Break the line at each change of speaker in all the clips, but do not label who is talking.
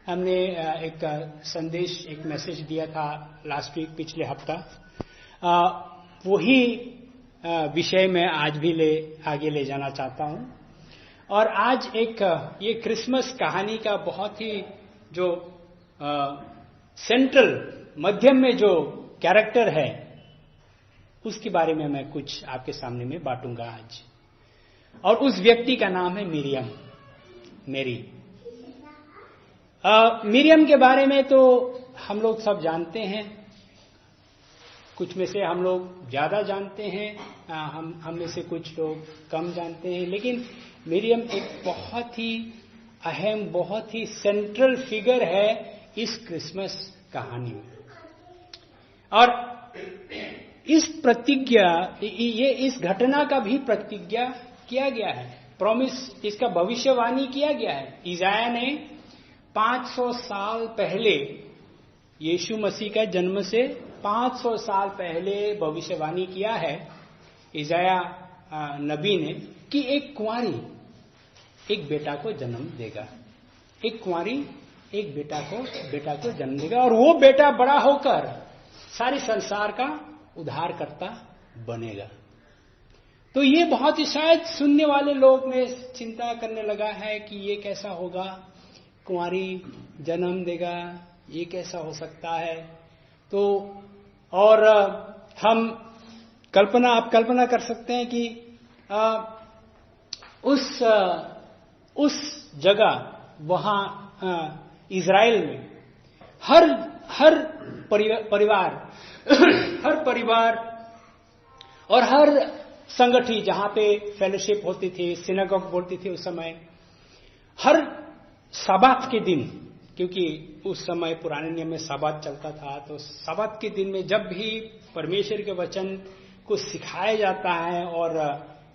हमने एक संदेश, एक मैसेज दिया था लास्ट वीक, पिछले हफ्ता। वही विषय में आज भी आगे ले जाना चाहता हूं। और आज एक ये क्रिसमस कहानी का बहुत ही जो सेंट्रल मध्यम में जो कैरेक्टर है, उसके बारे में मैं कुछ आपके सामने में बांटूंगा आज। और उस व्यक्ति का नाम है मिरियम, मेरी। मिरियम के बारे में तो हम लोग सब जानते हैं, कुछ में से हम लोग ज्यादा जानते हैं, हम में से कुछ लोग कम जानते हैं, लेकिन मिरियम एक बहुत ही अहम, बहुत ही सेंट्रल फिगर है इस क्रिसमस कहानी में। और इस प्रतिज्ञा, ये इस घटना का भी प्रतिज्ञा किया गया है, प्रॉमिस, इसका भविष्यवाणी किया गया है। इजाया ने 500 साल पहले, यीशु मसीह का जन्म से 500 साल पहले भविष्यवाणी किया है इजाया नबी ने कि एक कुंवारी एक बेटा को जन्म देगा, एक कुंवारी एक बेटा को जन्म देगा, और वो बेटा बड़ा होकर सारे संसार का उद्धारकर्ता बनेगा। तो ये बहुत ही शायद सुनने वाले लोग में चिंता करने लगा है कि ये कैसा होगा, कुंवारी जन्म देगा, ये कैसा हो सकता है। तो और आप कल्पना कर सकते हैं कि उस जगह, वहां इज़राइल में हर परिवार और हर संगठन जहां पे फेलोशिप होती थी, सिनेगॉग बोलती थी उस समय, हर सब्बात के दिन, क्योंकि उस समय पुराने नियम में सब्बात चलता था, तो सब्बात के दिन में जब भी परमेश्वर के वचन को सिखाया जाता है और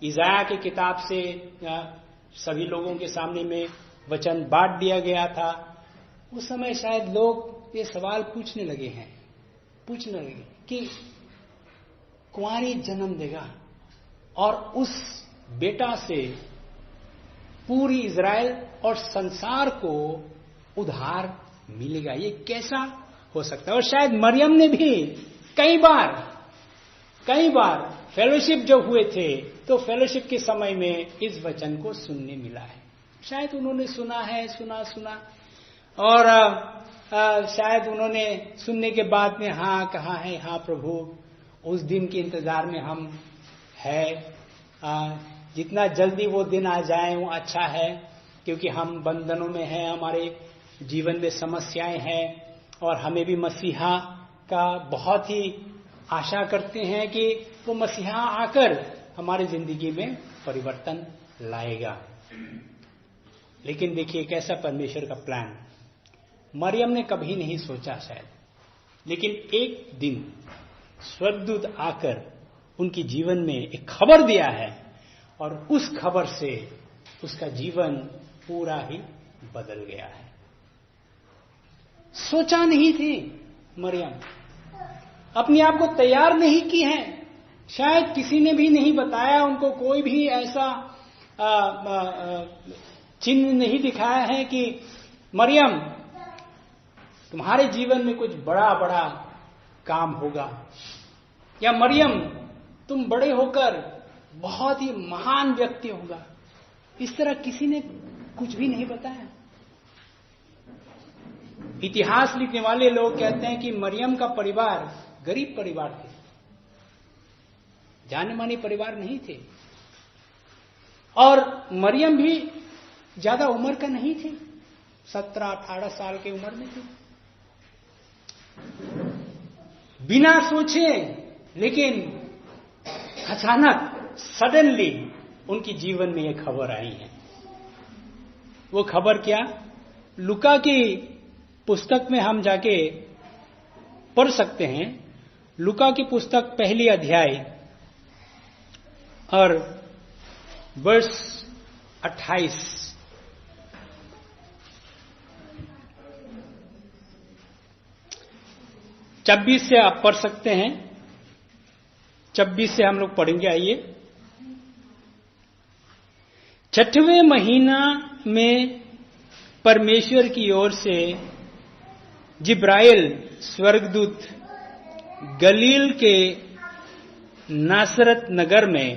इज़ाया की किताब से सभी लोगों के सामने में वचन बांट दिया गया था, उस समय शायद लोग ये सवाल पूछने लगे कि कुंवारी जन्म देगा और उस बेटा से पूरी इज़राइल और संसार को उद्धार मिलेगा, ये कैसा हो सकता है। और शायद मरियम ने भी कई बार फेलोशिप जो हुए थे, तो फेलोशिप के समय में इस वचन को सुनने मिला है। शायद उन्होंने सुना और शायद उन्होंने सुनने के बाद में हाँ कहा है, हाँ प्रभु, उस दिन के इंतजार में हम है, जितना जल्दी वो दिन आ जाए वो अच्छा है, क्योंकि हम बंधनों में हैं, हमारे जीवन में समस्याएं हैं, और हमें भी मसीहा का बहुत ही आशा करते हैं कि वो मसीहा आकर हमारी जिंदगी में परिवर्तन लाएगा। लेकिन देखिए कैसा परमेश्वर का प्लान। मरियम ने कभी नहीं सोचा शायद, लेकिन एक दिन स्वर्गदूत आकर उनके जीवन में एक खबर दिया है, और उस खबर से उसका जीवन पूरा ही बदल गया है। सोचा नहीं थी मरियम, अपने आप को तैयार नहीं की है, शायद किसी ने भी नहीं बताया उनको, कोई भी ऐसा चिन्ह नहीं दिखाया है कि मरियम तुम्हारे जीवन में कुछ बड़ा काम होगा, या मरियम तुम बड़े होकर बहुत ही महान व्यक्ति होगा। इस तरह किसी ने कुछ भी नहीं बताया। इतिहास लिखने वाले लोग कहते हैं कि मरियम का परिवार गरीब परिवार थे, जाने माने परिवार नहीं थे, और मरियम भी ज्यादा उम्र का नहीं थी, 17-18 साल की उम्र में थी। बिना सोचे, लेकिन अचानक सडनली उनके जीवन में एक खबर आई है। वो खबर क्या? लूका की पुस्तक में हम जाके पढ़ सकते हैं। लूका की पुस्तक पहली अध्याय और वर्ष 28। छब्बीस से आप पढ़ सकते हैं, 26 से हम लोग पढ़ेंगे। आइए। 6वें महीना में परमेश्वर की ओर से जिब्राइल स्वर्गदूत गलील के नासरत नगर में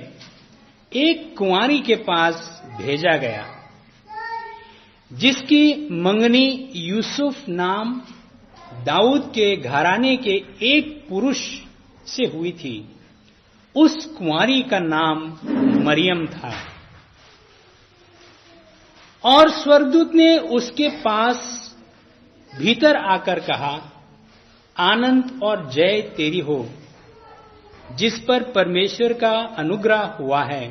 एक कुंवारी के पास भेजा गया, जिसकी मंगनी यूसुफ नाम दाऊद के घराने के एक पुरुष से हुई थी। उस कुंवारी का नाम मरियम था। और स्वर्गदूत ने उसके पास भीतर आकर कहा, आनंद और जय तेरी हो, जिस पर परमेश्वर का अनुग्रह हुआ है,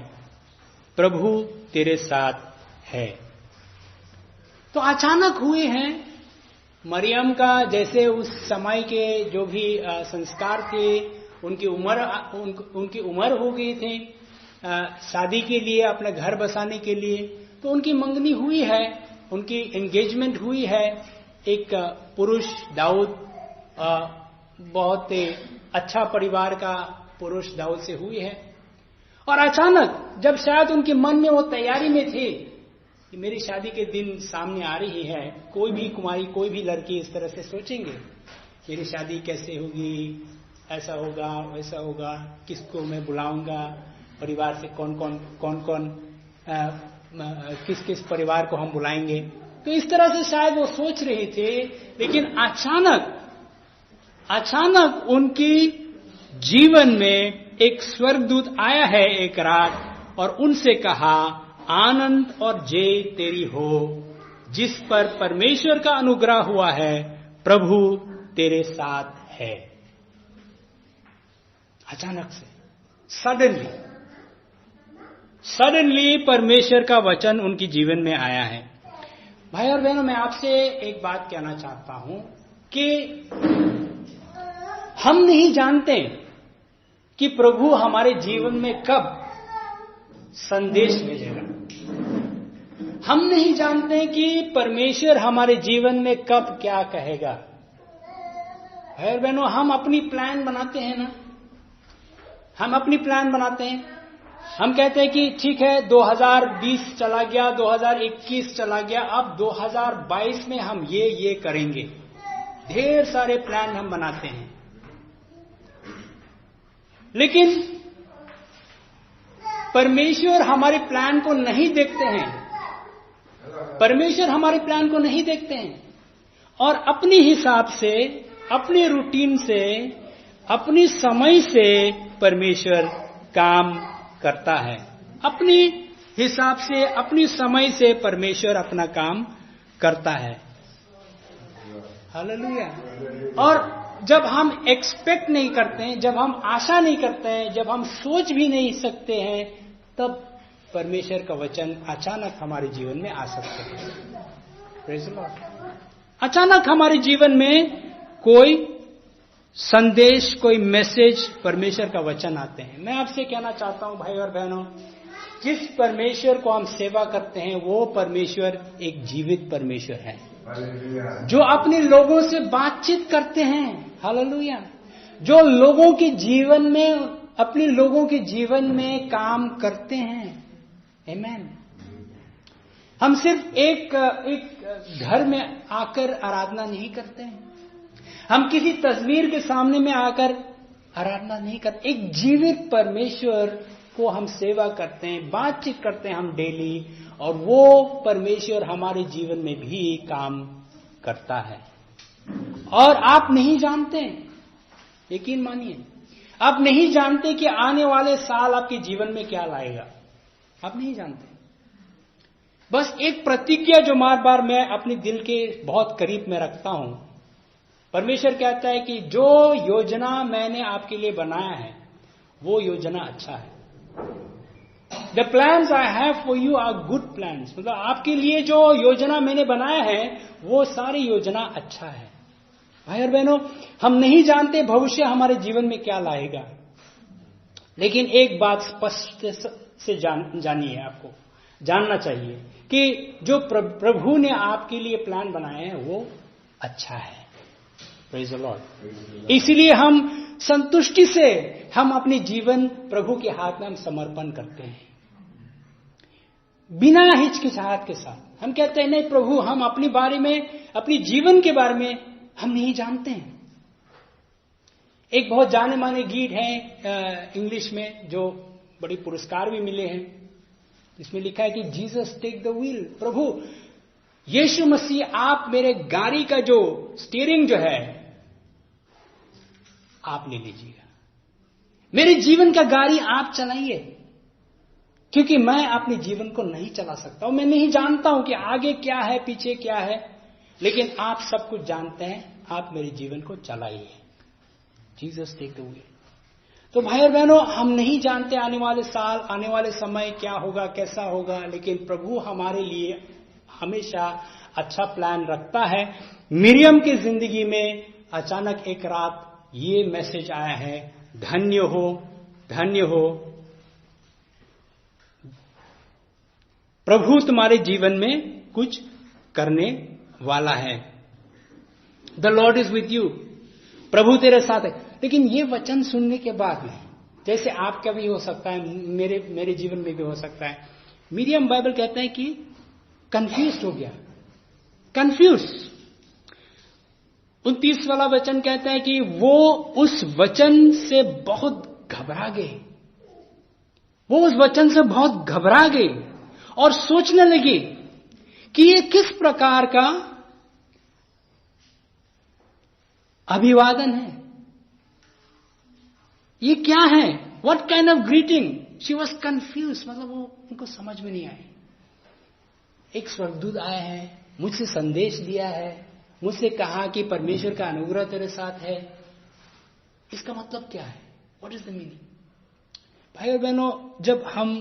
प्रभु तेरे साथ है। तो अचानक हुए हैं मरियम का, जैसे उस समय के जो भी संस्कार थे, उनकी उम्र हो गई थी शादी के लिए, अपने घर बसाने के लिए। तो उनकी मंगनी हुई है, उनकी एंगेजमेंट हुई है एक पुरुष दाऊद, बहुत अच्छा परिवार का पुरुष दाऊद से हुई है। और अचानक जब शायद उनके मन में वो तैयारी में थे कि मेरी शादी के दिन सामने आ रही है, कोई भी कुमारी, कोई भी लड़की इस तरह से सोचेंगे, मेरी शादी कैसे होगी, ऐसा होगा वैसा होगा, किसको मैं बुलाऊंगा, परिवार से कौन कौन किस किस परिवार को हम बुलाएंगे। तो इस तरह से शायद वो सोच रहे थे। लेकिन अचानक उनकी जीवन में एक स्वर्गदूत आया है एक रात, और उनसे कहा, आनंद और जय तेरी हो, जिस पर परमेश्वर का अनुग्रह हुआ है, प्रभु तेरे साथ है। अचानक से, सडनली परमेश्वर का वचन उनकी जीवन में आया है। भाई और बहनों, मैं आपसे एक बात कहना चाहता हूं कि हम नहीं जानते कि प्रभु हमारे जीवन में कब संदेश भेजेगा। हम नहीं जानते कि परमेश्वर हमारे जीवन में कब क्या कहेगा। भाई और बहनों, हम अपनी प्लान बनाते हैं ना, हम अपनी प्लान बनाते हैं। हम कहते हैं कि ठीक है, 2020 चला गया, 2021 चला गया, अब 2022 में हम ये करेंगे। ढेर सारे प्लान हम बनाते हैं, लेकिन परमेश्वर हमारे प्लान को नहीं देखते हैं। परमेश्वर हमारे प्लान को नहीं देखते हैं और अपने हिसाब से, अपने रूटीन से, अपनी समय से परमेश्वर काम करता है। अपनी हिसाब से, अपनी समय से परमेश्वर अपना काम करता है। हालेलुया। और जब हम एक्सपेक्ट नहीं करते हैं, जब हम आशा नहीं करते हैं, जब हम सोच भी नहीं सकते हैं, तब परमेश्वर का वचन अचानक हमारे जीवन में आ सकता है। Praise the Lord. अचानक हमारे जीवन में कोई संदेश, कोई मैसेज, परमेश्वर का वचन आते हैं। मैं आपसे कहना चाहता हूं भाई और बहनों, जिस परमेश्वर को हम सेवा करते हैं, वो परमेश्वर एक जीवित परमेश्वर है, जो अपने लोगों से बातचीत करते हैं। हालेलुया। जो लोगों के जीवन में, अपने लोगों के जीवन में काम करते हैं। आमीन। हम सिर्फ एक घर में आकर आराधना नहीं करते हैं, हम किसी तस्वीर के सामने में आकर आराधना नहीं करते। एक जीवित परमेश्वर को हम सेवा करते हैं, बातचीत करते हैं हम डेली, और वो परमेश्वर हमारे जीवन में भी काम करता है। और आप नहीं जानते, यकीन मानिए, आप नहीं जानते कि आने वाले साल आपके जीवन में क्या लाएगा। आप नहीं जानते। बस एक प्रतिज्ञा जो बार बार मैं अपने दिल के बहुत करीब में रखता हूं, परमेश्वर कहता है कि जो योजना मैंने आपके लिए बनाया है, वो योजना अच्छा है। The plans I have for you are good plans। मतलब आपके लिए जो योजना मैंने बनाया है, वो सारी योजना अच्छा है। भाई और बहनों, हम नहीं जानते भविष्य हमारे जीवन में क्या लाएगा, लेकिन एक बात स्पष्ट से जानिए, आपको जानना चाहिए कि जो प्रभु ने आपके लिए प्लान बनाए हैं, वो अच्छा है। Praise the Lord. इसलिए हम संतुष्टि से हम अपने जीवन प्रभु के हाथ में हम समर्पण करते हैं, बिना हिचकिचाहट के साथ। हम कहते हैं नहीं प्रभु, हम अपने बारे में, अपनी जीवन के बारे में हम नहीं जानते हैं। एक बहुत जाने माने गीत है इंग्लिश में जो बड़ी पुरस्कार भी मिले हैं, इसमें लिखा है कि जीसस टेक द व्हील, प्रभु यीशु मसीह आप मेरे गाड़ी का जो स्टीयरिंग जो है आप ले लीजिएगा, मेरे जीवन का गाड़ी आप चलाइए, क्योंकि मैं अपने जीवन को नहीं चला सकता हूं। मैं नहीं जानता हूं कि आगे क्या है, पीछे क्या है, लेकिन आप सब कुछ जानते हैं, आप मेरे जीवन को चलाइए। Jesus take the wheel. तो भाई और बहनों, हम नहीं जानते आने वाले साल, आने वाले समय क्या होगा, कैसा होगा, लेकिन प्रभु हमारे लिए हमेशा अच्छा प्लान रखता है। मिरियम की जिंदगी में अचानक एक रात ये मैसेज आया है, धन्य हो, धन्य हो, प्रभु तुम्हारे जीवन में कुछ करने वाला है। The lord is with you, प्रभु तेरे साथ है। लेकिन ये वचन सुनने के बाद में, जैसे आपका भी हो सकता है, मेरे जीवन में भी हो सकता है, मिरियम बाइबल कहता है कि कंफ्यूज हो गया, कंफ्यूज। 29 वाला वचन कहता है कि वो उस वचन से बहुत घबरा गए, वो उस वचन से बहुत घबरा गए और सोचने लगे कि ये किस प्रकार का अभिवादन है, ये क्या है, what kind of greeting. She was confuse, मतलब वो उनको समझ में नहीं आई। एक स्वर्गदूत आया है, मुझसे संदेश दिया है, मुझसे कहा कि परमेश्वर का अनुग्रह तेरे साथ है, इसका मतलब क्या है, व्हाट इज द मीनिंग। भाई और बहनों, जब हम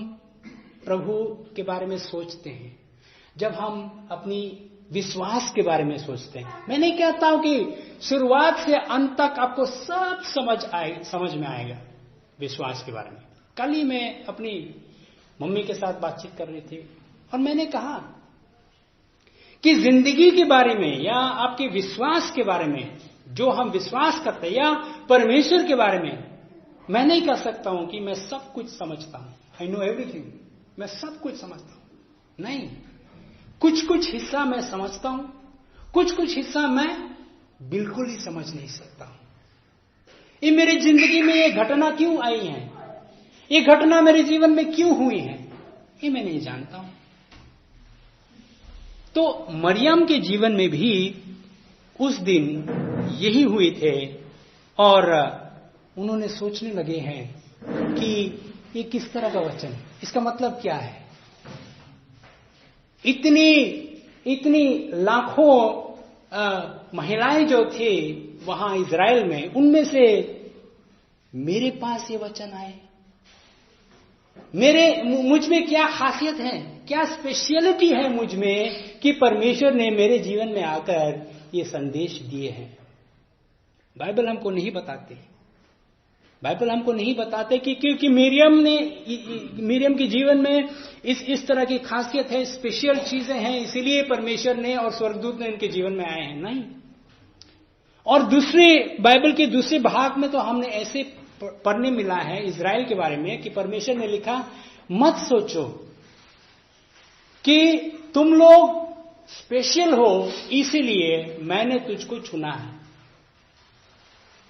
प्रभु के बारे में सोचते हैं, जब हम अपनी विश्वास के बारे में सोचते हैं, मैं नहीं कहता हूं कि शुरुआत से अंत तक आपको सब समझ में आएगा विश्वास के बारे में। कल ही मैं अपनी मम्मी के साथ बातचीत कर रही थी और मैंने कहा कि जिंदगी के बारे में या आपके विश्वास के बारे में, जो हम विश्वास करते हैं, या परमेश्वर के बारे में, मैं नहीं कह सकता हूं कि मैं सब कुछ समझता हूं, आई नो एवरीथिंग, मैं सब कुछ समझता हूं। नहीं, कुछ कुछ हिस्सा मैं समझता हूं, कुछ कुछ हिस्सा मैं बिल्कुल ही समझ नहीं सकता हूं। ये मेरी जिंदगी में ये घटना क्यों आई है, ये घटना मेरे जीवन में क्यों हुई है, ये मैं नहीं जानता हूं। तो मरियम के जीवन में भी उस दिन यही हुए थे और उन्होंने सोचने लगे हैं कि ये किस तरह का वचन है, इसका मतलब क्या है। इतनी लाखों महिलाएं जो थी वहां इजराइल में, उनमें से मेरे पास ये वचन आए, मुझ में क्या खासियत है, क्या स्पेशलिटी है मुझ में कि परमेश्वर ने मेरे जीवन में आकर ये संदेश दिए हैं। बाइबल हमको नहीं बताते, बाइबल हमको नहीं बताते कि क्योंकि मिरियम के जीवन में इस तरह की खासियत है, स्पेशल चीजें हैं, इसीलिए परमेश्वर ने और स्वर्गदूत ने इनके जीवन में आए हैं, नहीं। और दूसरे बाइबल के दूसरे भाग में तो हमने ऐसे पढ़ने मिला है इजराइल के बारे में कि परमेश्वर ने लिखा, मत सोचो कि तुम लोग स्पेशल हो इसीलिए मैंने तुझको चुना है,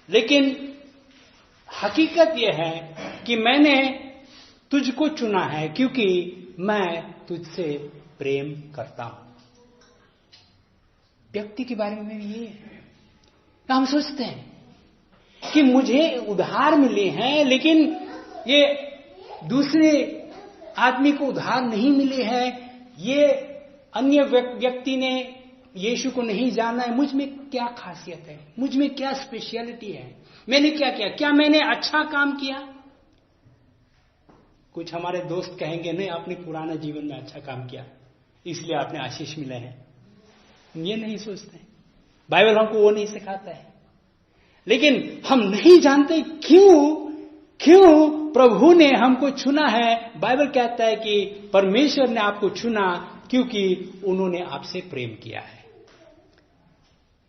लेकिन हकीकत यह है कि मैंने तुझको चुना है क्योंकि मैं तुझसे प्रेम करता हूं। व्यक्ति के बारे में भी ये है, हम सोचते हैं कि मुझे उधार मिले हैं लेकिन ये दूसरे आदमी को उधार नहीं मिले हैं, ये अन्य व्यक्ति ने यीशु को नहीं जाना है, मुझ में क्या खासियत है, मुझ में क्या स्पेशलिटी है, मैंने क्या किया, क्या मैंने अच्छा काम किया। कुछ हमारे दोस्त कहेंगे नहीं, आपने पुराना जीवन में अच्छा काम किया इसलिए आपने आशीष मिले हैं। ये नहीं सोचते, बाइबल हमको वो नहीं सिखाता है। लेकिन हम नहीं जानते क्यों प्रभु ने हमको चुना है। बाइबल कहता है कि परमेश्वर ने आपको चुना क्योंकि उन्होंने आपसे प्रेम किया है।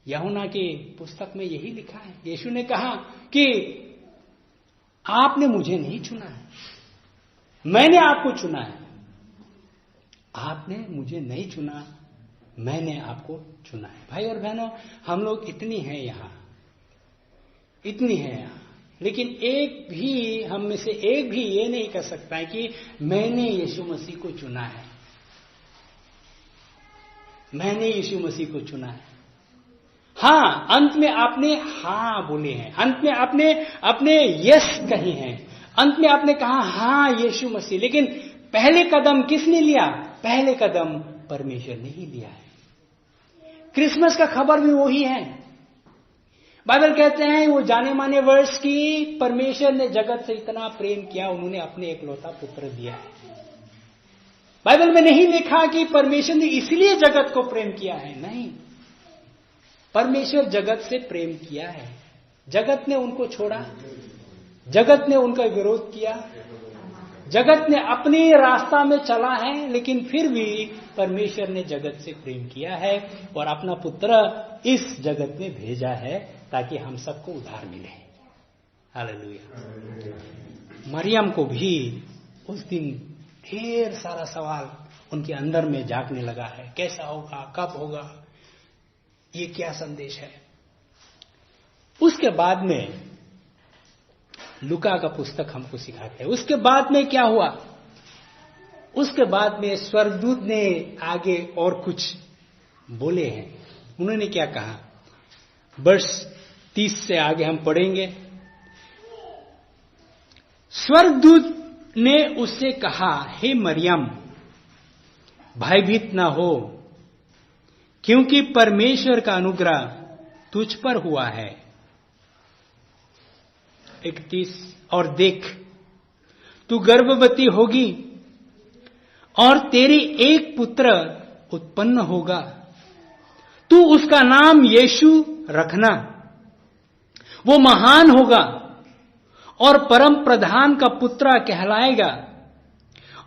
यूहन्ना की पुस्तक में यही लिखा है, यीशु ने कहा कि आपने मुझे नहीं चुना है, मैंने आपको चुना है। आपने मुझे नहीं चुना, मैंने आपको चुना है। भाई और बहनों, हम लोग इतनी हैं यहां, लेकिन एक भी हम में से एक भी ये नहीं कह सकता है कि मैंने यीशु मसीह को चुना है, मैंने यीशु मसीह को चुना है। हाँ, अंत में आपने हाँ बोले हैं, अंत में आपने अपने यस कही हैं, अंत में आपने कहा हाँ यीशु मसीह, लेकिन पहले कदम किसने लिया? पहले कदम परमेश्वर ने ही लिया है। क्रिसमस का खबर भी वही है। बाइबल कहते हैं वो जाने माने वर्ष की, परमेश्वर ने जगत से इतना प्रेम किया, उन्होंने अपने एकलौता पुत्र दिया है। बाइबल में नहीं लिखा कि परमेश्वर ने इसलिए जगत को प्रेम किया है, नहीं, परमेश्वर जगत से प्रेम किया है। जगत ने उनको छोड़ा, जगत ने उनका विरोध किया, जगत ने अपने रास्ता में चला है, लेकिन फिर भी परमेश्वर ने जगत से प्रेम किया है और अपना पुत्र इस जगत में भेजा है ताकि हम सबको उद्धार मिले। हालेलुया। मरियम को भी उस दिन ढेर सारा सवाल उनके अंदर में जागने लगा है, कैसा होगा, कब होगा, ये क्या संदेश है। उसके बाद में लूका का पुस्तक हमको सिखाते हैं, उसके बाद में क्या हुआ, उसके बाद में स्वर्गदूत ने आगे और कुछ बोले हैं। उन्होंने क्या कहा, वर्ष 30 से आगे हम पढ़ेंगे। स्वर्गदूत ने उससे कहा, हे मरियम, भयभीत ना हो, क्योंकि परमेश्वर का अनुग्रह तुझ पर हुआ है। 31, और देख, तू गर्भवती होगी और तेरी एक पुत्र उत्पन्न होगा, तू उसका नाम यीशु रखना। वो महान होगा और परम प्रधान का पुत्र कहलाएगा,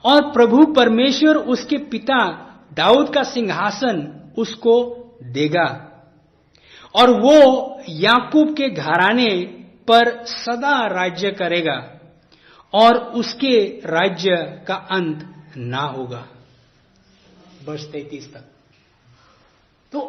और प्रभु परमेश्वर उसके पिता दाऊद का सिंहासन उसको देगा, और वो याकूब के घराने पर सदा राज्य करेगा, और उसके राज्य का अंत ना होगा। वर्ष 33 तक। तो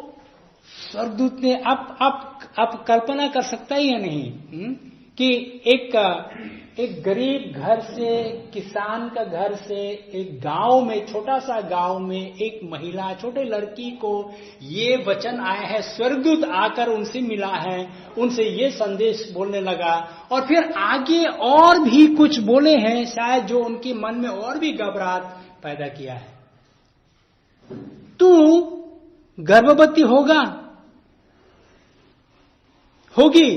स्वर्गदूत ने आप कल्पना कर सकता ही या नहीं कि एक गरीब घर से, किसान का घर से, एक गांव में, छोटा सा गांव में एक महिला, छोटे लड़की को ये वचन आया है, स्वर्गदूत आकर उनसे मिला है, उनसे ये संदेश बोलने लगा, और फिर आगे और भी कुछ बोले हैं शायद जो उनके मन में और भी घबराहट पैदा किया है। तू गर्भवती होगी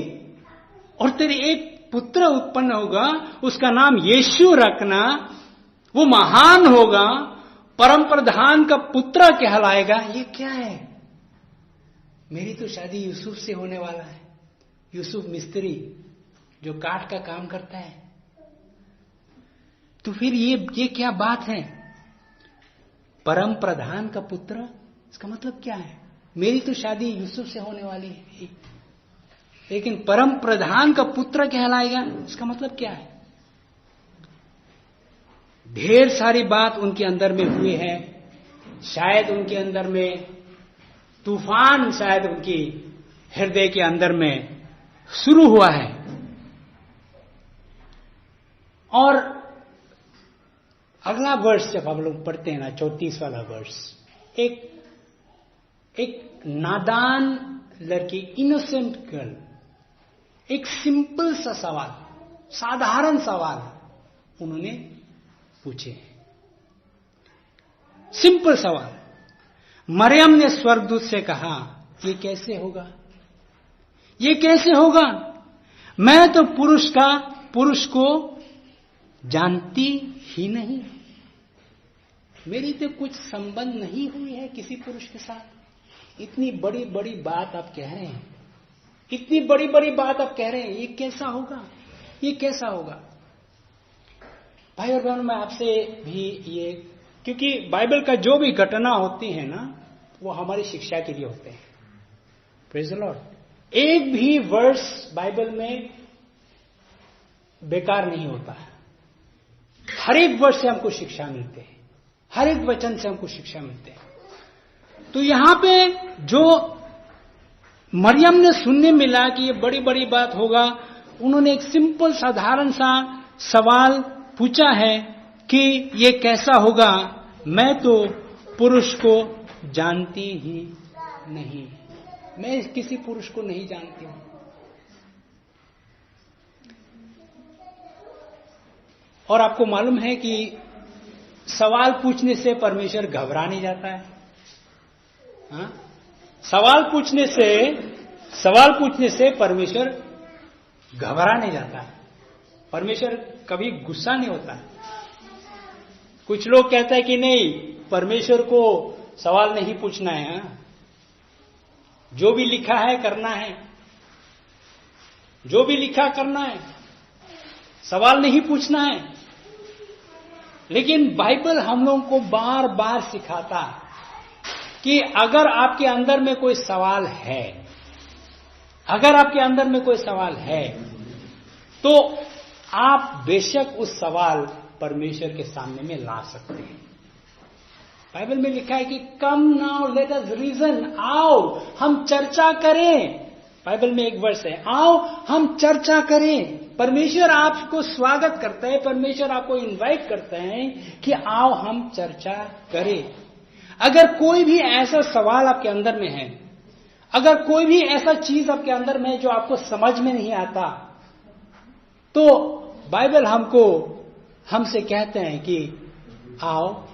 और तेरे एक पुत्र उत्पन्न होगा, उसका नाम यीशु रखना, वो महान होगा, परम प्रधान का पुत्र कहलाएगा। ये क्या है? मेरी तो शादी यूसुफ से होने वाला है। यूसुफ मिस्त्री जो काठ का काम करता है। तो फिर ये क्या बात है? परम प्रधान का पुत्र, इसका मतलब क्या है? मेरी तो शादी यूसुफ से होने वाली है, लेकिन परम प्रधान का पुत्र कहलाएगा, इसका मतलब क्या है? ढेर सारी बात उनके अंदर में हुए हैं। शायद उनके अंदर में तूफान, शायद उनकी हृदय के अंदर में शुरू हुआ है। और अगला वर्ष जब हम लोग पढ़ते हैं ना, 34 वाला वर्ष, एक नादान लड़की, इनोसेंट गर्ल, एक सिंपल सा सवाल, साधारण सवाल उन्होंने पूछे। सिंपल सवाल। मरियम ने स्वर्गदूत से कहा, ये कैसे होगा? ये कैसे होगा? मैं तो पुरुष को जानती ही नहीं, मेरी तो कुछ संबंध नहीं हुई है किसी पुरुष के साथ। इतनी बड़ी बड़ी बात आप कह रहे हैं, इतनी बड़ी बड़ी बात आप कह रहे हैं, ये कैसा होगा? ये कैसा होगा? भाई और बहनों, मैं आपसे भी ये, क्योंकि बाइबल का जो भी घटना होती है ना, वो हमारी शिक्षा के लिए होते हैं। Praise the Lord. एक भी वर्स बाइबल में बेकार नहीं होता है। हर एक वर्ष से हमको शिक्षा मिलते हैं, हर एक वचन से हमको शिक्षा मिलते हैं। तो यहां पे जो मरियम ने सुनने मिला कि ये बड़ी बड़ी बात होगा, उन्होंने एक सिंपल साधारण सा सवाल पूछा है कि ये कैसा होगा, मैं तो पुरुष को जानती ही नहीं, मैं किसी पुरुष को नहीं जानती हूं। और आपको मालूम है कि सवाल पूछने से परमेश्वर घबरा नहीं जाता है। हाँ? सवाल पूछने से परमेश्वर घबरा नहीं जाता है। परमेश्वर कभी गुस्सा नहीं होता है। कुछ लोग कहते हैं कि नहीं, परमेश्वर को सवाल नहीं पूछना है, हाँ? जो भी लिखा है करना है, जो भी लिखा करना है, सवाल नहीं पूछना है। लेकिन बाइबल हम लोगों को बार बार सिखाता है कि अगर आपके अंदर में कोई सवाल है, अगर आपके अंदर में कोई सवाल है, तो आप बेशक उस सवाल परमेश्वर के सामने में ला सकते हैं। बाइबल में लिखा है कि come now let us reason, आओ हम चर्चा करें। बाइबल में एक वर्स है, आओ हम चर्चा करें। परमेश्वर आपको स्वागत करता है, परमेश्वर आपको इनवाइट करता है कि आओ हम चर्चा करें। अगर कोई भी ऐसा सवाल आपके अंदर में है, अगर कोई भी ऐसा चीज आपके अंदर में है जो आपको समझ में नहीं आता, तो बाइबल हमसे कहते हैं कि आओ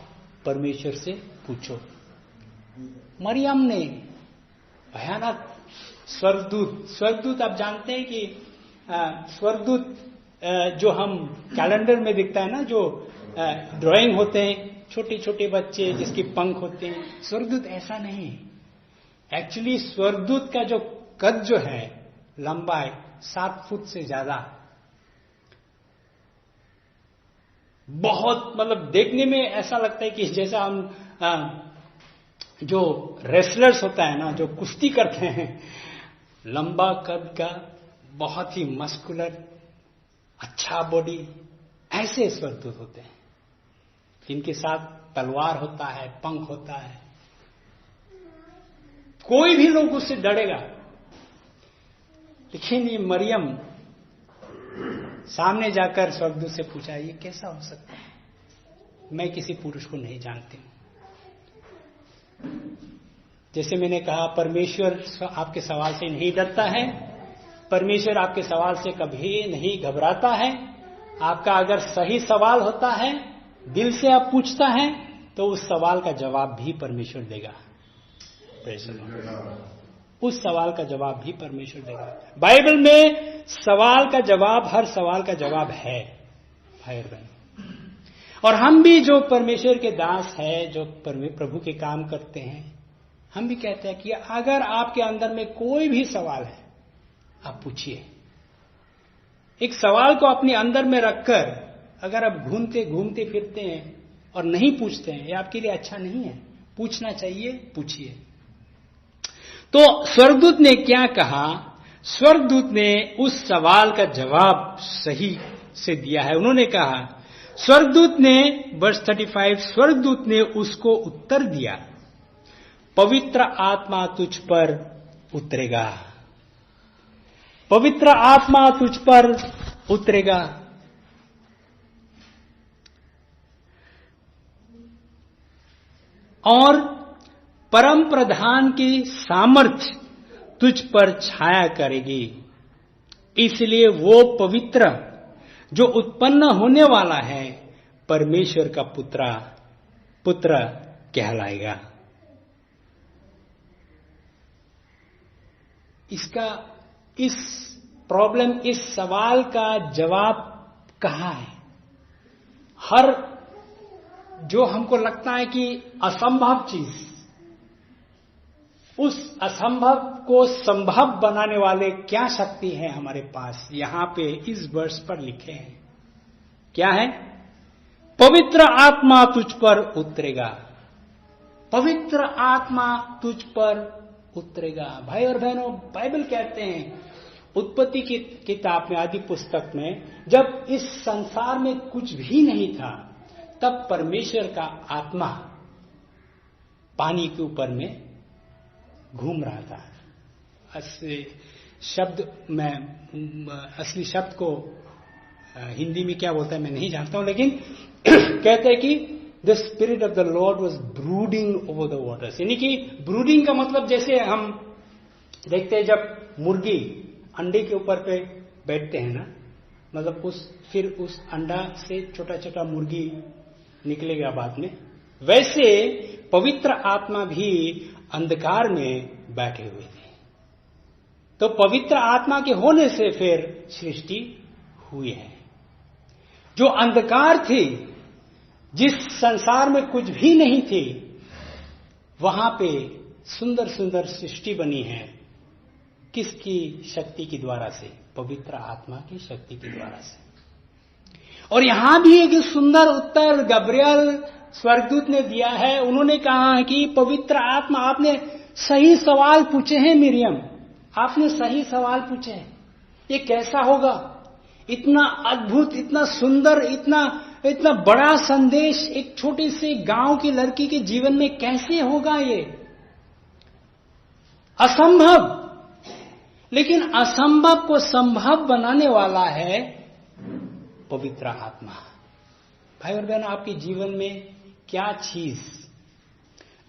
परमेश्वर से पूछो। मरियम ने भयानक स्वर्गदूत आप जानते हैं कि स्वर्गदूत जो हम कैलेंडर में दिखता है ना, जो ड्राइंग होते हैं, छोटे छोटे बच्चे जिसके पंख होते हैं, स्वर्गदूत ऐसा नहीं है। एक्चुअली स्वर्गदूत का जो कद जो है, लंबाई 7 फुट से ज्यादा, बहुत मतलब देखने में ऐसा लगता है कि जैसा हम जो रेसलर्स होता है ना, जो कुश्ती करते हैं, लंबा कद का, बहुत ही मस्कुलर, अच्छा बॉडी, ऐसे स्वर्गदूत होते हैं जिनके साथ तलवार होता है, पंख होता है। कोई भी लोग उससे डरेगा। लेकिन ये मरियम सामने जाकर स्वर्गदूत से पूछा, ये कैसा हो सकता है, मैं किसी पुरुष को नहीं जानती हूं। जैसे मैंने कहा, परमेश्वर आपके सवाल से नहीं डरता है, परमेश्वर आपके सवाल से कभी नहीं घबराता है। आपका अगर सही सवाल होता है, दिल से आप पूछता है, तो उस सवाल का जवाब भी परमेश्वर देगा। उस सवाल का जवाब भी परमेश्वर देगा। बाइबल में सवाल का जवाब, हर सवाल का जवाब है भाई और बहन। और हम भी जो परमेश्वर के दास है, जो प्रभु के काम करते हैं, हम भी कहते हैं कि अगर आपके अंदर में कोई भी सवाल है, आप पूछिए। एक सवाल को अपने अंदर में रखकर अगर आप घूमते घूमते फिरते हैं और नहीं पूछते हैं, ये आपके लिए अच्छा नहीं है। पूछना चाहिए, पूछिए। तो स्वर्गदूत ने क्या कहा? स्वर्गदूत ने उस सवाल का जवाब सही से दिया है। उन्होंने कहा, स्वर्गदूत ने, वर्स 35, स्वर्गदूत ने उसको उत्तर दिया, पवित्र आत्मा तुझ पर उतरेगा, पवित्र आत्मा तुझ पर उतरेगा। और परम प्रधान की सामर्थ्य तुझ पर छाया करेगी, इसलिए वो पवित्र जो उत्पन्न होने वाला है परमेश्वर का पुत्र कहलाएगा। इस प्रॉब्लम, इस सवाल का जवाब कहां है? हर जो हमको लगता है कि असंभव चीज, उस असंभव को संभव बनाने वाले क्या शक्ति है हमारे पास, यहां पे इस वर्ष पर लिखे हैं। क्या है? पवित्र आत्मा तुझ पर उतरेगा, पवित्र आत्मा तुझ पर उतरेगा। भाई और बहनों, बाइबल कहते हैं उत्पत्ति की किताब में, आदि पुस्तक में, जब इस संसार में कुछ भी नहीं था, तब परमेश्वर का आत्मा पानी के ऊपर में घूम रहा था। असली शब्द को हिंदी में क्या बोलता है मैं नहीं जानता हूं, लेकिन कहते हैं कि the spirit of the Lord was brooding over the waters. यानी कि ब्रूडिंग का मतलब जैसे हम देखते हैं जब मुर्गी अंडे के ऊपर पे बैठते हैं ना, मतलब फिर उस अंडा से छोटा छोटा मुर्गी निकलेगा बाद में, वैसे पवित्र आत्मा भी अंधकार में बैठे हुए थे। तो पवित्र आत्मा के होने से फिर सृष्टि हुई है। जो अंधकार थी, जिस संसार में कुछ भी नहीं थी, वहां पे सुंदर सुंदर सृष्टि बनी है। किसकी शक्ति के द्वारा से? पवित्र आत्मा की शक्ति के द्वारा से। और यहां भी एक सुंदर उत्तर गब्रियल स्वर्गदूत ने दिया है। उन्होंने कहा कि पवित्र आत्मा, आपने सही सवाल पूछे हैं मिरियम, आपने सही सवाल पूछे हैं। ये कैसा होगा? इतना अद्भुत, इतना सुंदर, इतना बड़ा संदेश एक छोटे से गांव की लड़की के जीवन में कैसे होगा? ये असंभव। लेकिन असंभव को संभव बनाने वाला है पवित्र आत्मा। भाई और बहनों, आपके जीवन में क्या चीज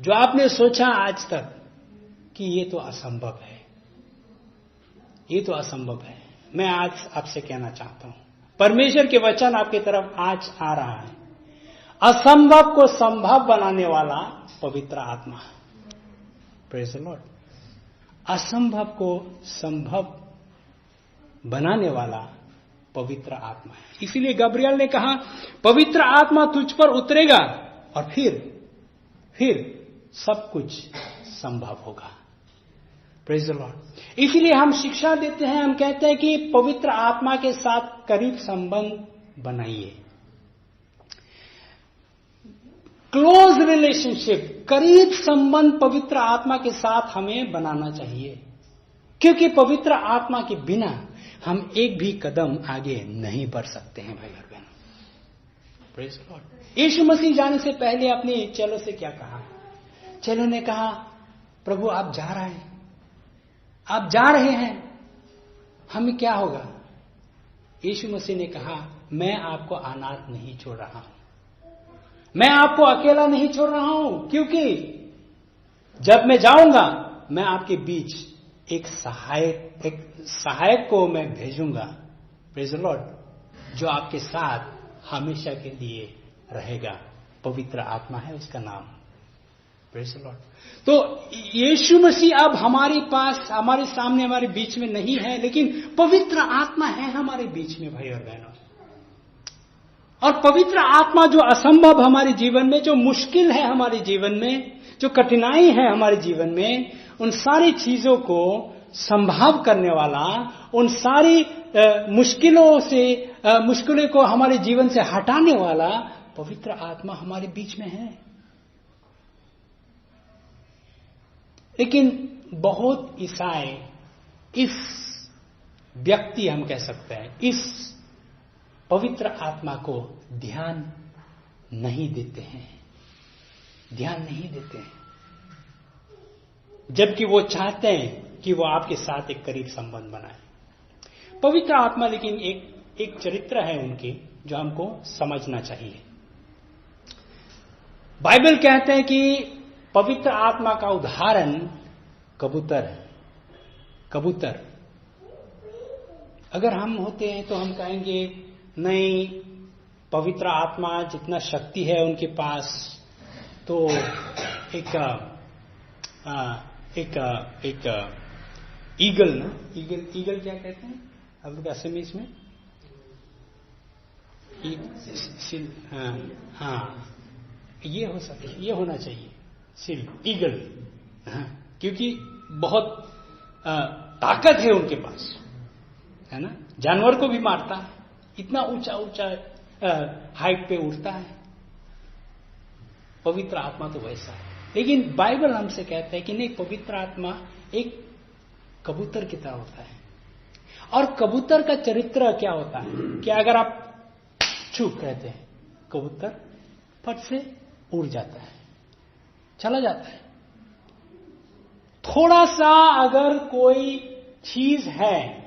जो आपने सोचा आज तक कि ये तो असंभव है, ये तो असंभव है, मैं आज आपसे कहना चाहता हूं, परमेश्वर के वचन आपकी तरफ आज आ रहा है। असंभव को संभव बनाने वाला पवित्र आत्मा। Praise the Lord. असंभव को संभव बनाने वाला पवित्र आत्मा है। इसीलिए गब्रियल ने कहा पवित्र आत्मा तुझ पर उतरेगा और फिर सब कुछ संभव होगा। Praise the Lord. इसीलिए हम शिक्षा देते हैं, हम कहते हैं कि पवित्र आत्मा के साथ करीब संबंध बनाइए। क्लोज रिलेशनशिप, करीब संबंध पवित्र आत्मा के साथ हमें बनाना चाहिए, क्योंकि पवित्र आत्मा के बिना हम एक भी कदम आगे नहीं बढ़ सकते हैं। भाई और बहनों, प्रेज़ द लॉर्ड। यीशु मसीह जाने से पहले अपने चेलों से क्या कहा? चेलों ने कहा प्रभु आप जा रहे हैं, आप जा रहे हैं, हमें क्या होगा? यीशु मसीह ने कहा मैं आपको अनाथ नहीं छोड़ रहा हूं, मैं आपको अकेला नहीं छोड़ रहा हूं, क्योंकि जब मैं जाऊंगा मैं आपके बीच एक सहायक को मैं भेजूंगा। Praise the Lord. जो आपके साथ हमेशा के लिए रहेगा। पवित्र आत्मा है उसका नाम। Praise the Lord. तो यीशु मसीह अब हमारे पास, हमारे सामने, हमारे बीच में नहीं है, लेकिन पवित्र आत्मा है हमारे बीच में। भाई और बहनों, और पवित्र आत्मा जो असंभव हमारे जीवन में, जो मुश्किल है हमारे जीवन में, जो कठिनाई है हमारे जीवन में, उन सारी चीजों को संभव करने वाला, उन सारी मुश्किलों को हमारे जीवन से हटाने वाला पवित्र आत्मा हमारे बीच में है। लेकिन बहुत ईसाई इस व्यक्ति, हम कह सकते हैं, इस पवित्र आत्मा को ध्यान नहीं देते हैं, ध्यान नहीं देते हैं, जबकि वो चाहते हैं कि वो आपके साथ एक करीब संबंध बनाए। पवित्र आत्मा लेकिन एक चरित्र है उनकी जो हमको समझना चाहिए। बाइबल कहते हैं कि पवित्र आत्मा का उदाहरण कबूतर है। कबूतर, अगर हम होते हैं तो हम कहेंगे नहीं, पवित्र आत्मा जितना शक्ति है उनके पास, तो एक ईगल ना, ईगल क्या कहते हैं आप लोग असमीज में? हाँ, ये हो सकता, ये होना चाहिए सिल, ईगल। हाँ, क्योंकि बहुत ताकत है उनके पास, है ना, जानवर को भी मारता है, इतना ऊंचा ऊंचा हाइट पे उड़ता है। पवित्र आत्मा तो वैसा है। लेकिन बाइबल हमसे कहता है कि नहीं, पवित्र आत्मा एक कबूतर की तरह होता है। और कबूतर का चरित्र क्या होता है? कि अगर आप चुप कहते हैं, कबूतर फट से उड़ जाता है, चला जाता है। थोड़ा सा अगर कोई चीज है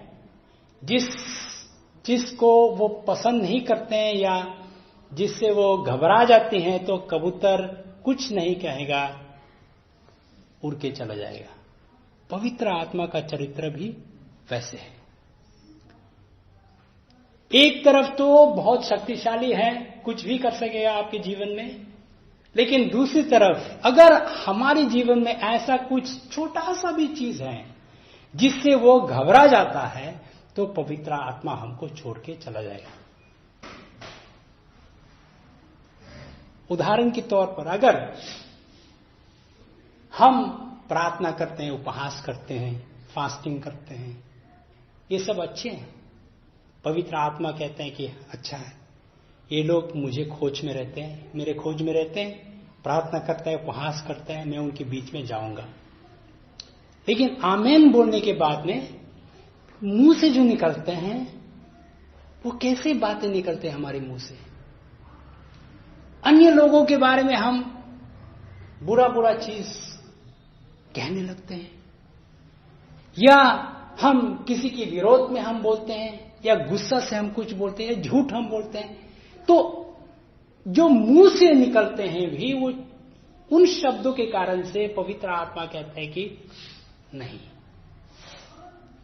जिसको वो पसंद नहीं करते हैं या जिससे वो घबरा जाते हैं, तो कबूतर कुछ नहीं कहेगा, उड़ के चला जाएगा। पवित्र आत्मा का चरित्र भी वैसे है। एक तरफ तो बहुत शक्तिशाली है, कुछ भी कर सकेगा आपके जीवन में, लेकिन दूसरी तरफ अगर हमारे जीवन में ऐसा कुछ छोटा सा भी चीज है जिससे वो घबरा जाता है, तो पवित्र आत्मा हमको छोड़ के चला जाएगा। उदाहरण के तौर पर अगर हम प्रार्थना करते हैं, उपवास करते हैं, फास्टिंग करते हैं, ये सब अच्छे हैं। पवित्र आत्मा कहते हैं कि अच्छा है, ये लोग मुझे खोज में रहते हैं, मेरे खोज में रहते हैं, प्रार्थना करते हैं, उपवास करते हैं, मैं उनके बीच में जाऊंगा। लेकिन आमेन बोलने के बाद में मुंह से जो निकलते हैं, वो कैसे बातें निकलते हैं हमारे मुंह से। अन्य लोगों के बारे में हम बुरा बुरा चीज कहने लगते हैं, या हम किसी के विरोध में हम बोलते हैं, या गुस्सा से हम कुछ बोलते हैं, झूठ हम बोलते हैं। तो जो मुंह से निकलते हैं भी वो उन शब्दों के कारण से पवित्र आत्मा कहते हैं कि नहीं,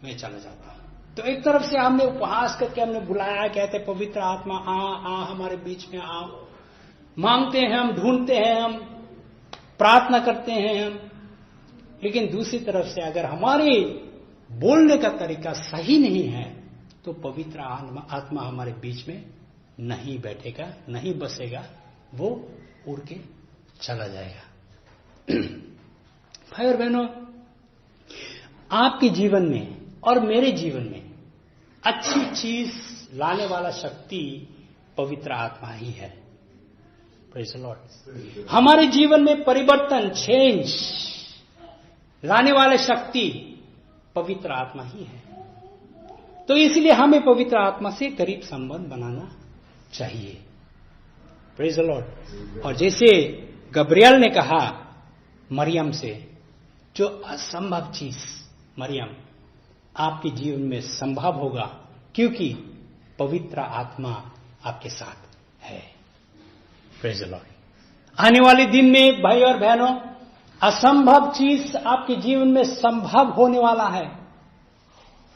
मैं चला जाता हूं। तो एक तरफ से हमने उपवास करके हमने बुलाया, कहते पवित्र आत्मा आ हमारे बीच में आओ, मांगते हैं हम, ढूंढते हैं हम, प्रार्थना करते हैं हम। लेकिन दूसरी तरफ से अगर हमारे बोलने का तरीका सही नहीं है, तो पवित्र आत्मा हमारे बीच में नहीं बैठेगा, नहीं बसेगा, वो उड़ के चला जाएगा। भाई और बहनों, आपके जीवन में और मेरे जीवन में अच्छी चीज लाने वाला शक्ति पवित्र आत्मा ही है। Praise the Lord. हमारे जीवन में परिवर्तन, चेंज लाने वाला शक्ति पवित्र आत्मा ही है। तो इसलिए हमें पवित्र आत्मा से करीब संबंध बनाना चाहिए। Praise the Lord. और जैसे गब्रियल ने कहा मरियम से, जो असंभव चीज मरियम आपके जीवन में संभव होगा, क्योंकि पवित्र आत्मा आपके साथ है। Praise the Lord. आने वाले दिन में भाई और बहनों, असंभव चीज आपके जीवन में संभव होने वाला है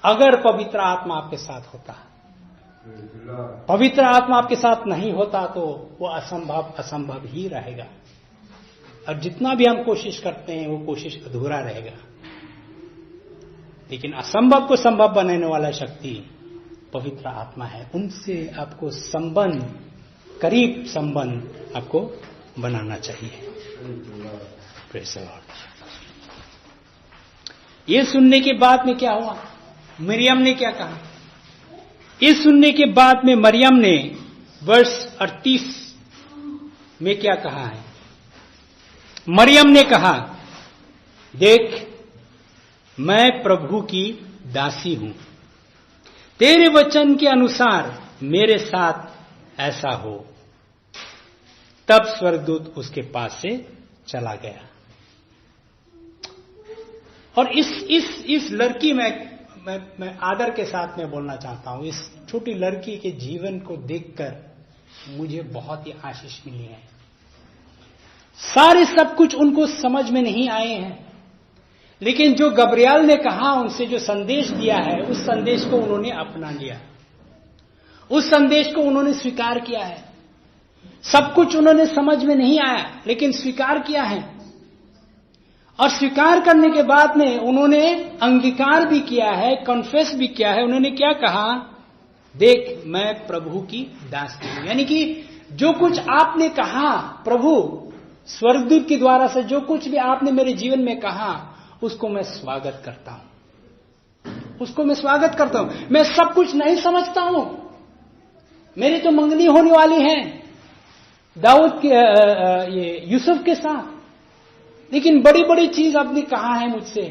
अगर पवित्र आत्मा आपके साथ होता। पवित्र आत्मा आपके साथ नहीं होता तो वो असंभव असंभव ही रहेगा, और जितना भी हम कोशिश करते हैं वो कोशिश अधूरा रहेगा। लेकिन असंभव को संभव बनाने वाला शक्ति पवित्र आत्मा है। उनसे आपको संबंध, करीब संबंध आपको बनाना चाहिए। Praise the Lord. ये सुनने के बाद में क्या हुआ? मरियम ने क्या कहा? इस सुनने के बाद में मरियम ने वर्ष 38 में क्या कहा है? मरियम ने कहा, देख मैं प्रभु की दासी हूं, तेरे वचन के अनुसार मेरे साथ ऐसा हो। तब स्वर्गदूत उसके पास से चला गया। और इस लड़की में मैं आदर के साथ में बोलना चाहता हूं, इस छोटी लड़की के जीवन को देखकर मुझे बहुत ही आशीष मिली है। सारे सब कुछ उनको समझ में नहीं आए हैं, लेकिन जो गब्रियल ने कहा, उनसे जो संदेश दिया है, उस संदेश को उन्होंने अपना लिया, उस संदेश को उन्होंने स्वीकार किया है। सब कुछ उन्होंने समझ में नहीं आया, लेकिन स्वीकार किया है। और स्वीकार करने के बाद में उन्होंने अंगीकार भी किया है, कन्फेस भी किया है। उन्होंने क्या कहा? देख मैं प्रभु की दासी हूं। यानी कि जो कुछ आपने कहा, प्रभु स्वर्गदूत के द्वारा से जो कुछ भी आपने मेरे जीवन में कहा, उसको मैं स्वागत करता हूं, उसको मैं स्वागत करता हूं। मैं सब कुछ नहीं समझता हूं, मेरी तो मंगनी होने वाली है दाऊद के ये यूसुफ के साथ, लेकिन बड़ी बड़ी चीज आपने कहा है मुझसे।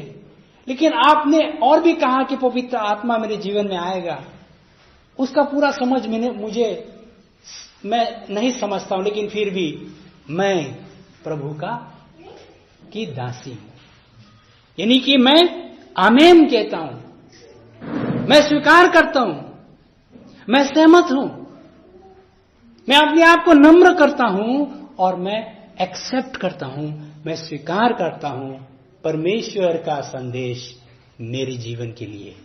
लेकिन आपने और भी कहा कि पवित्र आत्मा मेरे जीवन में आएगा, उसका पूरा समझ मैं नहीं समझता हूं, लेकिन फिर भी मैं प्रभु की दासी हूं। यानी कि मैं आमेन कहता हूं, मैं स्वीकार करता हूं, मैं सहमत हूं, मैं अपने आप को नम्र करता हूं और मैं एक्सेप्ट करता हूं, मैं स्वीकार करता हूं परमेश्वर का संदेश मेरे जीवन के लिए।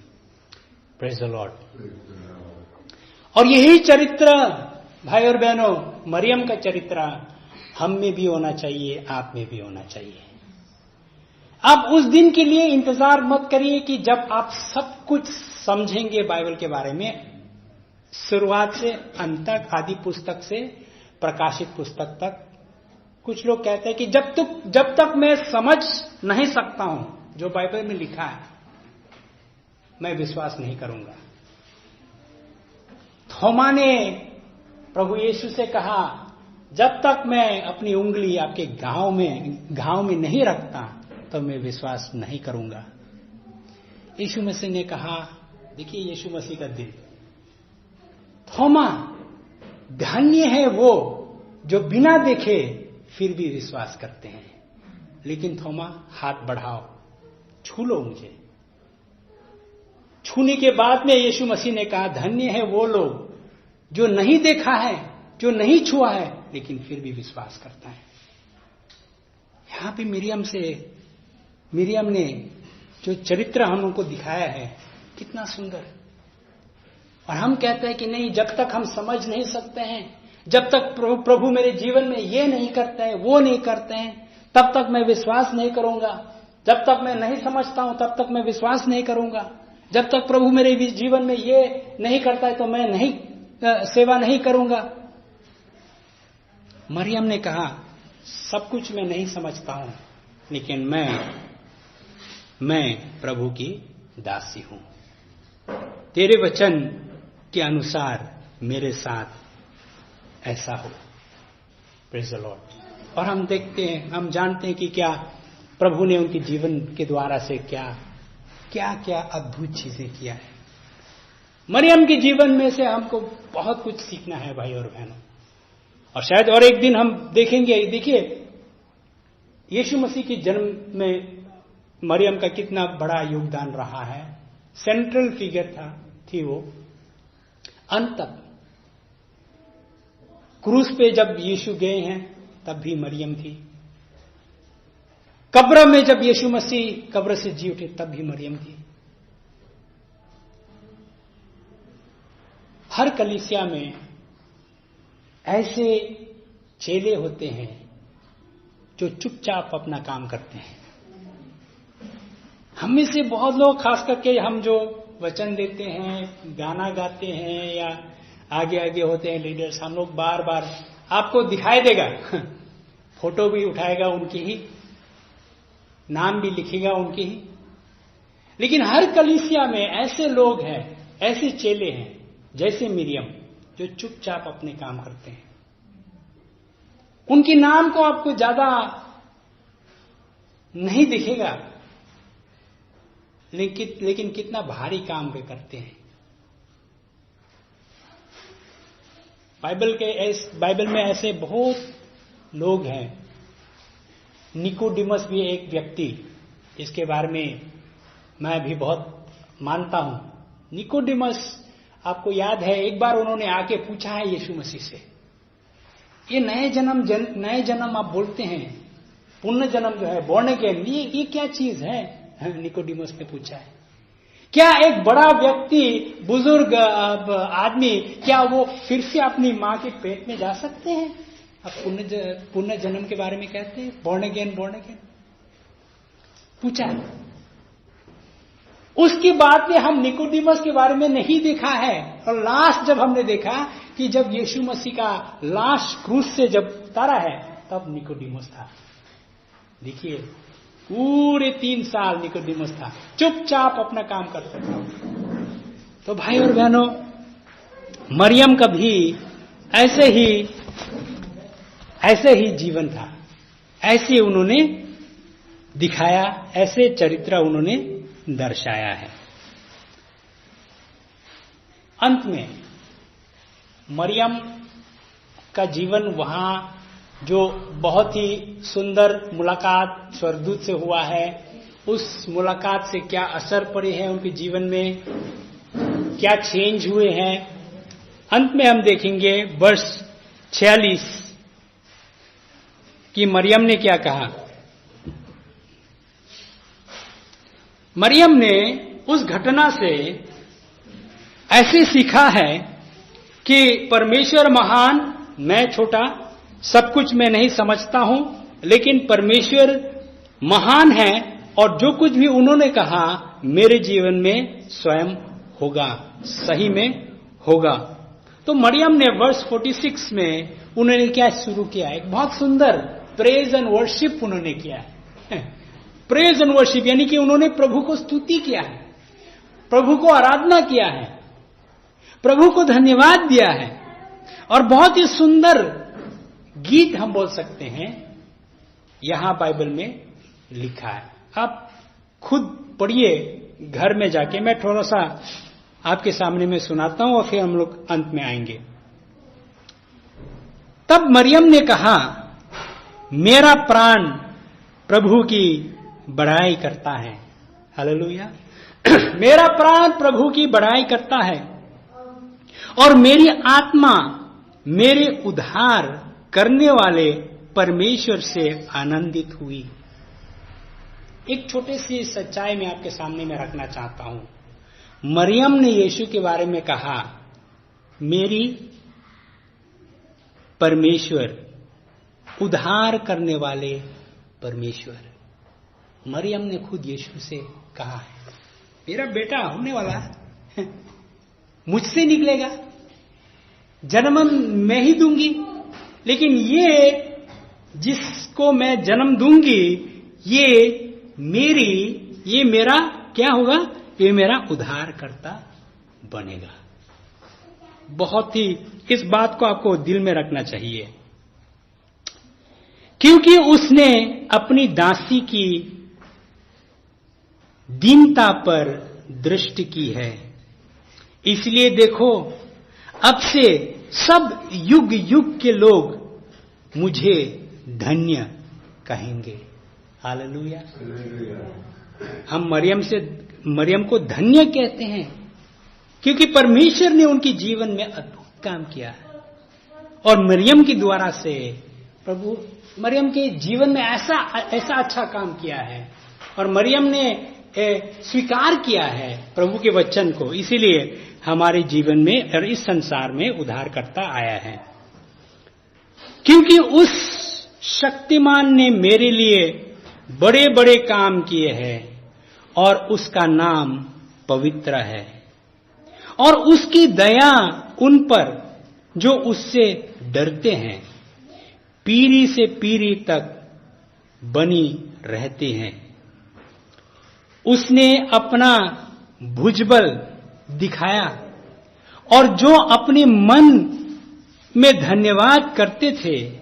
Praise the Lord. और यही चरित्र भाई और बहनों, मरियम का चरित्र हम में भी होना चाहिए, आप में भी होना चाहिए। आप उस दिन के लिए इंतजार मत करिए कि जब आप सब कुछ समझेंगे बाइबल के बारे में, शुरुआत से अंत तक, आदि पुस्तक से प्रकाशित पुस्तक तक। कुछ लोग कहते हैं कि जब तक मैं समझ नहीं सकता हूं जो बाइबल में लिखा है, मैं विश्वास नहीं करूंगा। थोमा ने प्रभु यीशु से कहा, जब तक मैं अपनी उंगली आपके घाव में नहीं रखता तो मैं विश्वास नहीं करूंगा। यीशु मसीह ने कहा, देखिए यीशु मसीह का दिल, थोमा धन्य है वो जो बिना देखे फिर भी विश्वास करते हैं। लेकिन थोमा हाथ बढ़ाओ, छू लो मुझे। छूने के बाद में यीशु मसीह ने कहा, धन्य है वो लोग जो नहीं देखा है, जो नहीं छुआ है, लेकिन फिर भी विश्वास करता है। यहां पे मिरियम ने जो चरित्र हम लोगों को दिखाया है, कितना सुंदर। और हम कहते हैं कि नहीं, जब तक हम समझ नहीं सकते हैं, जब तक प्रभु मेरे जीवन में ये नहीं करते हैं, वो नहीं करते हैं, तब तक मैं विश्वास नहीं करूंगा। जब तक मैं नहीं समझता हूं तब तक मैं विश्वास नहीं करूंगा। जब तक प्रभु मेरे जीवन में ये नहीं करता है तो मैं नहीं सेवा नहीं करूंगा। मरियम ने कहा, सब कुछ मैं नहीं समझता हूं, लेकिन मैं प्रभु की दासी हूं। तेरे वचन के अनुसार मेरे साथ ऐसा हो। Praise the Lord. और हम देखते हैं, हम जानते हैं कि क्या प्रभु ने उनके जीवन के द्वारा से क्या अद्भुत चीजें किया है। मरियम के जीवन में से हमको बहुत कुछ सीखना है भाई और बहनों। और शायद और एक दिन हम देखेंगे। देखिए, यीशु मसीह के जन्म में मरियम का कितना बड़ा योगदान रहा है। सेंट्रल फिगर थी वो। अंत तक क्रूस पे जब यीशु गए हैं तब भी मरियम थी। कब्र में जब यीशु मसीह कब्र से जी उठे तब भी मरियम थी। हर कलीसिया में ऐसे चेले होते हैं जो चुपचाप अपना काम करते हैं। हम में से बहुत लोग, खास करके हम जो वचन देते हैं, गाना गाते हैं या आगे आगे होते हैं लीडर्स, हम लोग बार बार आपको दिखाई देगा, फोटो भी उठाएगा उनकी ही, नाम भी लिखेगा उनकी ही। लेकिन हर कलीसिया में ऐसे लोग हैं, ऐसे चेले हैं जैसे मिरियम, जो चुपचाप अपने काम करते हैं। उनके नाम को आपको ज्यादा नहीं दिखेगा, लेकिन कितना भारी काम वे करते हैं। बाइबल में ऐसे बहुत लोग हैं। निकोडिमस भी एक व्यक्ति, इसके बारे में मैं भी बहुत मानता हूं। निकोडिमस, आपको याद है, एक बार उन्होंने आके पूछा है यीशु मसीह से, ये नए जन्म आप बोलते हैं, पुण्य जन्म जो है, बॉर्न अगेन, ये क्या चीज है? निकोडिमस ने पूछा है। क्या एक बड़ा व्यक्ति, बुजुर्ग आदमी, क्या वो फिर से अपनी मां के पेट में जा सकते हैं? आप पुण्य जन्म के बारे में कहते हैं, बॉर्न अगेन पूछा है। उसके बाद में हम निकोडिमस के बारे में नहीं देखा है। और लास्ट जब हमने देखा कि जब यीशु मसीह का लाश क्रूस से जब उतारा है, तब निकोडिमस था। देखिए, पूरे 3 साल निकोडिमस था, चुपचाप अपना काम करता था। तो भाई और बहनों, मरियम का भी ऐसे ही जीवन था, ऐसे उन्होंने दिखाया, ऐसे चरित्र उन्होंने दर्शाया है। अंत में मरियम का जीवन वहां जो बहुत ही सुंदर मुलाकात स्वर्गदूत से हुआ है, उस मुलाकात से क्या असर पड़े हैं उनके जीवन में, क्या चेंज हुए हैं। अंत में हम देखेंगे वर्ष 46 कि मरियम ने क्या कहा। मरियम ने उस घटना से ऐसे सीखा है कि परमेश्वर महान, मैं छोटा, सब कुछ मैं नहीं समझता हूं, लेकिन परमेश्वर महान है और जो कुछ भी उन्होंने कहा मेरे जीवन में स्वयं होगा, सही में होगा। तो मरियम ने वर्ष 46 में उन्होंने क्या शुरू किया, एक बहुत सुंदर प्रेज एंड वर्शिप उन्होंने किया है। प्रेज एंड वर्शिप यानी कि उन्होंने प्रभु को स्तुति किया है, प्रभु को आराधना किया है, प्रभु को धन्यवाद दिया है, और बहुत ही सुंदर गीत हम बोल सकते हैं यहां बाइबल में लिखा है। आप खुद पढ़िए घर में जाके, मैं थोड़ा सा आपके सामने में सुनाता हूं और फिर हम लोग अंत में आएंगे। तब मरियम ने कहा, मेरा प्राण प्रभु की बड़ाई करता है। हालेलुया। मेरा प्राण प्रभु की बड़ाई करता है और मेरी आत्मा मेरे उद्धार करने वाले परमेश्वर से आनंदित हुई। एक छोटी सी सच्चाई मैं आपके सामने में रखना चाहता हूं। मरियम ने यीशु के बारे में कहा, मेरी परमेश्वर, उद्धार करने वाले परमेश्वर। मरियम ने खुद यीशु से कहा है, मेरा बेटा होने वाला है, मुझसे निकलेगा, जन्म मैं ही दूंगी, लेकिन ये जिसको मैं जन्म दूंगी ये मेरा क्या होगा, ये मेरा उद्धारकर्ता बनेगा। बहुत ही इस बात को आपको दिल में रखना चाहिए, क्योंकि उसने अपनी दासी की दीनता पर दृष्टि की है। इसलिए देखो, अब से सब युग युग के लोग मुझे धन्य कहेंगे। हालेलुया। हम मरियम को धन्य कहते हैं क्योंकि परमेश्वर ने उनके जीवन में अद्भुत काम किया है, और मरियम के द्वारा से प्रभु मरियम के जीवन में ऐसा अच्छा काम किया है, और मरियम ने स्वीकार किया है प्रभु के वचन को। इसीलिए हमारे जीवन में और इस संसार में उद्धारकर्ता आया है, क्योंकि उस शक्तिमान ने मेरे लिए बड़े बड़े काम किए हैं और उसका नाम पवित्र है, और उसकी दया उन पर जो उससे डरते हैं पीढ़ी से पीढ़ी तक बनी रहती हैं। उसने अपना भुजबल दिखाया, और जो अपने मन में धन्यवाद करते थे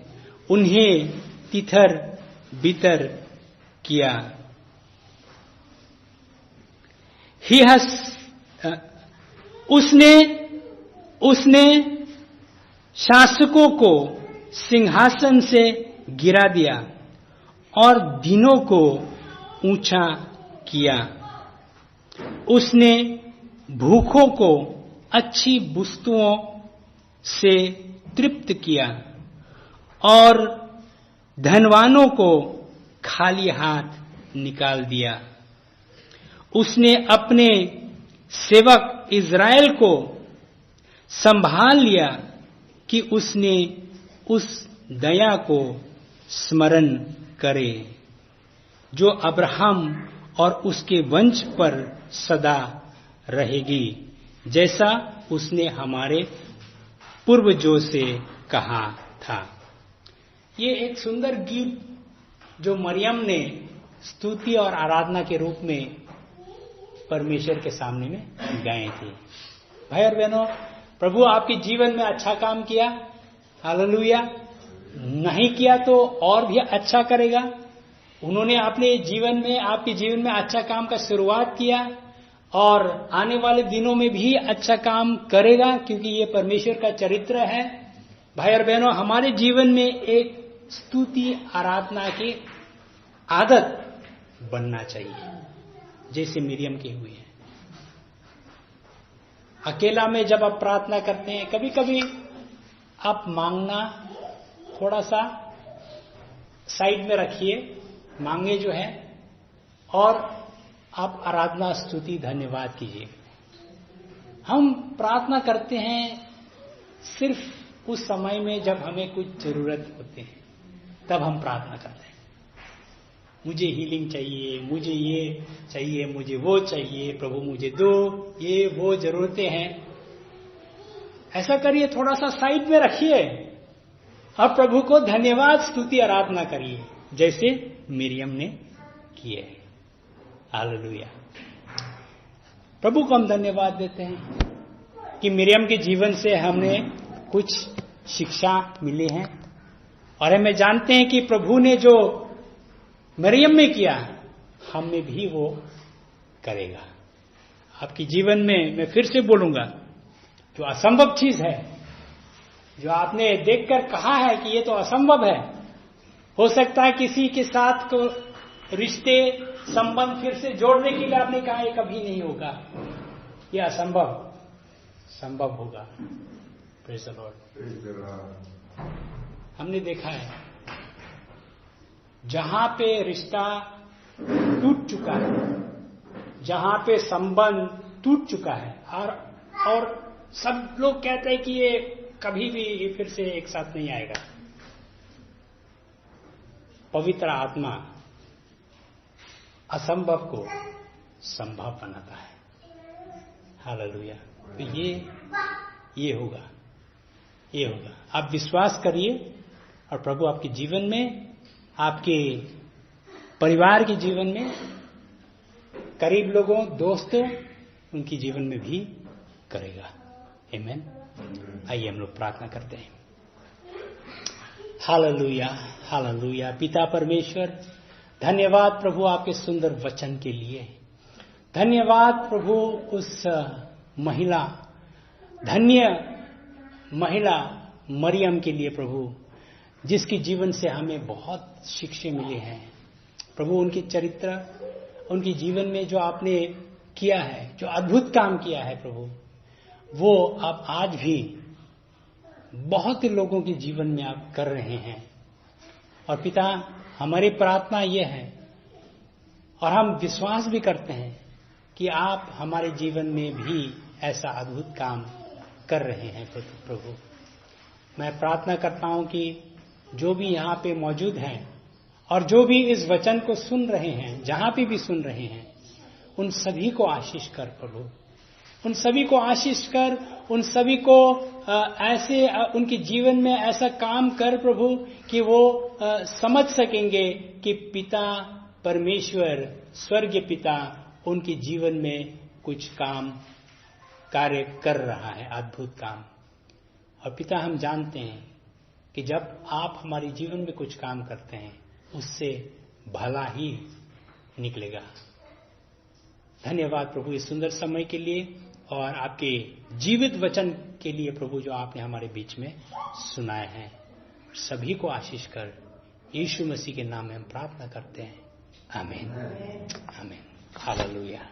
उन्हें तितर बितर किया। उसने शासकों को सिंहासन से गिरा दिया और दिनों को ऊंचा किया। उसने भूखों को अच्छी वस्तुओं से तृप्त किया और धनवानों को खाली हाथ निकाल दिया। उसने अपने सेवक इज़राइल को संभाल लिया कि उसने उस दया को स्मरण करे जो अब्राहम और उसके वंश पर सदा रहेगी, जैसा उसने हमारे पूर्वजों से कहा था। ये एक सुंदर गीत जो मरियम ने स्तुति और आराधना के रूप में परमेश्वर के सामने में गाए थे। भाई और बहनों, प्रभु आपके जीवन में अच्छा काम किया, हालेलुया। नहीं किया तो और भी अच्छा करेगा। उन्होंने अपने जीवन में, आपके जीवन में अच्छा काम का शुरुआत किया और आने वाले दिनों में भी अच्छा काम करेगा, क्योंकि ये परमेश्वर का चरित्र है। भाई और बहनों, हमारे जीवन में एक स्तुति आराधना की आदत बनना चाहिए, जैसे मिरियम के हुए हैं। अकेला में जब आप प्रार्थना करते हैं, कभी कभी आप मांगना थोड़ा सा साइड में रखिए, मांगे जो है, और आप आराधना स्तुति धन्यवाद कीजिए। हम प्रार्थना करते हैं सिर्फ उस समय में जब हमें कुछ जरूरत होते हैं, तब हम प्रार्थना करते हैं। मुझे हीलिंग चाहिए, मुझे ये चाहिए, मुझे वो चाहिए, प्रभु मुझे दो, ये वो जरूरतें हैं। ऐसा करिए, थोड़ा सा साइड में रखिए और प्रभु को धन्यवाद स्तुति आराधना करिए, जैसे मिरियम ने किए। हालेलुया। प्रभु को हम धन्यवाद देते हैं कि मिरियम के जीवन से हमने कुछ शिक्षा मिली है, और हमें जानते हैं कि प्रभु ने जो मरियम में किया, हम में भी वो करेगा। आपके जीवन में मैं फिर से बोलूंगा, जो असंभव चीज है, जो आपने देखकर कहा है कि ये तो असंभव है, हो सकता है किसी के साथ को रिश्ते संबंध फिर से जोड़ने के लिए आपने कहा ये कभी नहीं होगा, ये असंभव संभव होगा। Praise the Lord. हमने देखा है जहां पे रिश्ता टूट चुका है, जहां पे संबंध टूट चुका है, और सब लोग कहते हैं कि ये कभी भी फिर से एक साथ नहीं आएगा, पवित्र आत्मा असंभव को संभव बनाता है। हालेलुया। तो ये होगा, ये होगा। आप विश्वास करिए, और प्रभु आपके जीवन में, आपके परिवार के जीवन में, करीब लोगों, दोस्तों, उनके जीवन में भी करेगा। आमीन। आइए हम लोग प्रार्थना करते हैं। Hallelujah, hallelujah. पिता परमेश्वर, धन्यवाद प्रभु आपके सुंदर वचन के लिए। धन्यवाद प्रभु उस महिला, धन्य महिला मरियम के लिए प्रभु, जिसके जीवन से हमें बहुत शिक्षे मिले हैं प्रभु। उनके चरित्र, उनके जीवन में जो आपने किया है, जो अद्भुत काम किया है प्रभु, वो आप आज भी बहुत लोगों के जीवन में आप कर रहे हैं। और पिता, हमारी प्रार्थना ये है, और हम विश्वास भी करते हैं कि आप हमारे जीवन में भी ऐसा अद्भुत काम कर रहे हैं प्रभु। मैं प्रार्थना करता हूं कि जो भी यहाँ पे मौजूद हैं और जो भी इस वचन को सुन रहे हैं, जहां पे भी सुन रहे हैं, उन सभी को आशीष कर प्रभु, उन सभी को आशीष कर, उन सभी को ऐसे उनके जीवन में ऐसा काम कर प्रभु कि वो समझ सकेंगे कि पिता परमेश्वर, स्वर्गीय पिता, उनके जीवन में कुछ कार्य कर रहा है, अद्भुत काम। और पिता, हम जानते हैं कि जब आप हमारे जीवन में कुछ काम करते हैं, उससे भला ही निकलेगा। धन्यवाद प्रभु इस सुंदर समय के लिए, और आपके जीवित वचन के लिए प्रभु, जो आपने हमारे बीच में सुनाए हैं। सभी को आशीष कर, यीशु मसीह के नाम में हम प्रार्थना करते हैं। आमीन, आमीन। हालेलुया।